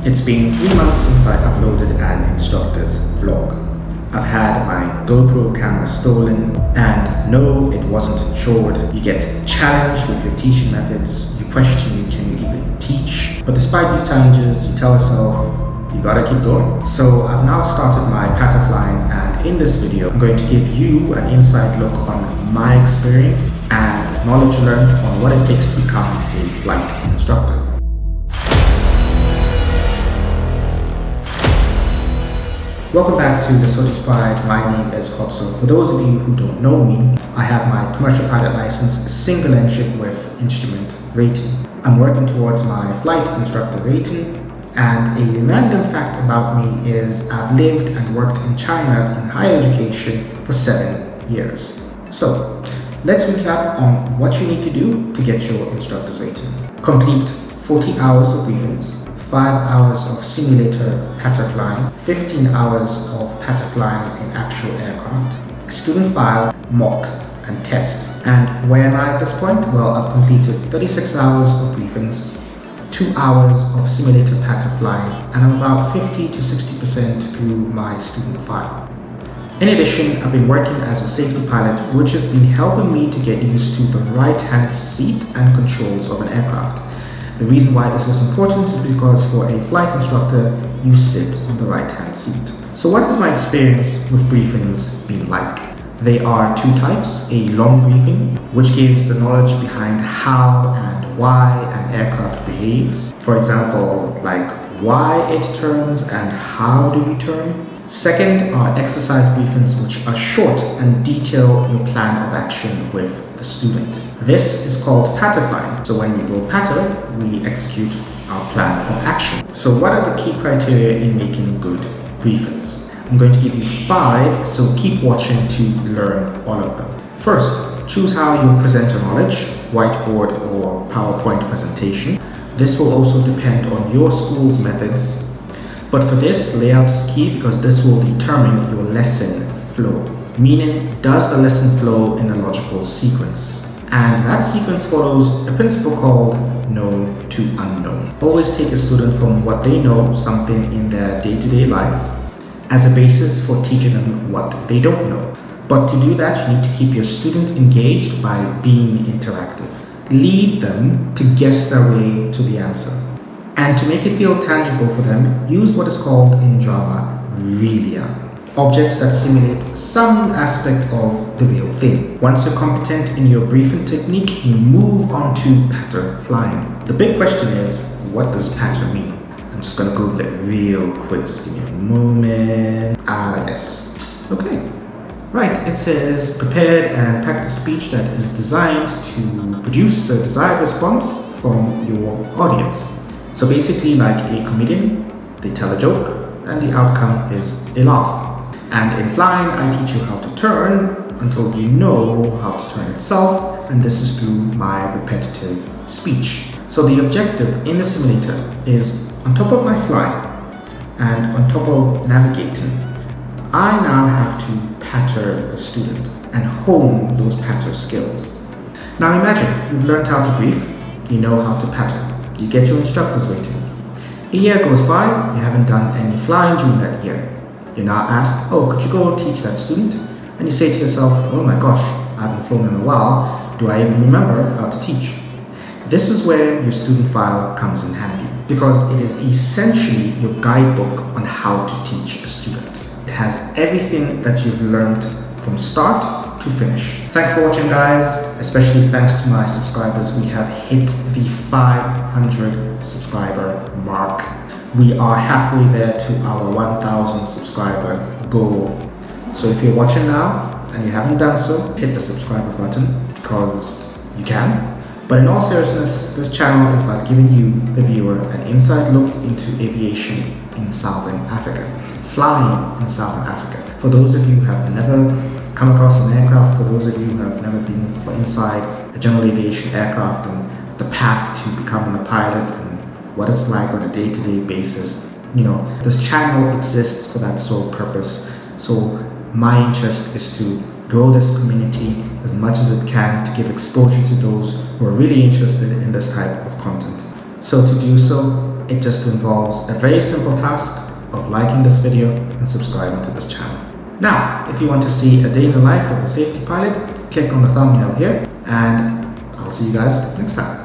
It's been 3 months since I uploaded an instructor's vlog. I've had my GoPro camera stolen, and no, it wasn't insured. You get challenged with your teaching methods. You question, can you even teach? But despite these challenges, you tell yourself, you gotta keep going. So I've now started my pattern flying, and in this video, I'm going to give you an inside look on my experience and knowledge learned on what it takes to become a flight instructor. Welcome back to The Soldier's Pride. My name is Kotso. For those of you who don't know me, I have my commercial pilot license, single engine with instrument rating. I'm working towards my flight instructor rating, and a random fact about me is I've lived and worked in China in higher education for 7 years. So let's recap on what you need to do to get your instructor's rating. Complete 40 hours of briefings, 5 hours of simulator pattern flying, 15 hours of pattern flying in actual aircraft, a student file, mock, and test. And where am I at this point? Well, I've completed 36 hours of briefings, 2 hours of simulator pattern flying, and I'm about 50 to 60% through my student file. In addition, I've been working as a safety pilot, which has been helping me to get used to the right-hand seat and controls of an aircraft. The reason why this is important is because for a flight instructor, you sit on the right-hand seat. So what has my experience with briefings been like? There are two types: a long briefing, which gives the knowledge behind how and why an aircraft behaves. For example, like why it turns and how do we turn. Second are exercise briefings, which are short and detail your plan of action with the student. This is called pattern flying. So when we go pattern, we execute our plan of action. So what are the key criteria in making good briefings? I'm going to give you 5, so keep watching to learn all of them. First, choose how you present your knowledge, whiteboard or PowerPoint presentation. This will also depend on your school's methods. But for this, layout is key because this will determine your lesson flow. Meaning, does the lesson flow in a logical sequence? And that sequence follows a principle called known to unknown. Always take a student from what they know, something in their day-to-day life, as a basis for teaching them what they don't know. But to do that, you need to keep your student engaged by being interactive. Lead them to guess their way to the answer. And to make it feel tangible for them, use what is called in drama realia. Objects that simulate some aspect of the real thing. Once you're competent in your briefing technique, you move on to pattern flying. The big question is, what does pattern mean? I'm just gonna Google it real quick, just give me a moment. Yes. Okay. Right, it says prepared and practice speech that is designed to produce a desired response from your audience. So basically, like a comedian, they tell a joke and the outcome is a laugh. And in flying, I teach you how to turn until you know how to turn itself, and this is through my repetitive speech. So the objective in the simulator is, on top of my flying and on top of navigating, I now have to pattern the student and hone those pattern skills. Now imagine you've learned how to brief, you know how to pattern, you get your instructor's rating. A year goes by, you haven't done any flying during that year. You're now asked, oh, could you go teach that student? And you say to yourself, oh my gosh, I haven't flown in a while. Do I even remember how to teach? This is where your student file comes in handy, because it is essentially your guidebook on how to teach a student. It has everything that you've learned from start to finish. Thanks for watching, guys. Especially thanks to my subscribers. We have hit the 500 subscriber mark. We are halfway there to our 1,000 subscriber goal. So if you're watching now and you haven't done so, hit the subscriber button because you can. But in all seriousness, this channel is about giving you, the viewer, an inside look into aviation in Southern Africa, flying in Southern Africa. For those of you who have never come across an aircraft, for those of you who have never been inside a general aviation aircraft and the path to becoming a pilot and what it's like on a day-to-day basis, you know, this channel exists for that sole purpose. So my interest is to grow this community as much as it can to give exposure to those who are really interested in this type of content. So to do so, It just involves a very simple task of liking this video and subscribing to this channel. Now, if you want to see a day in the life of a safety pilot, click on the thumbnail here, and I'll see you guys next time.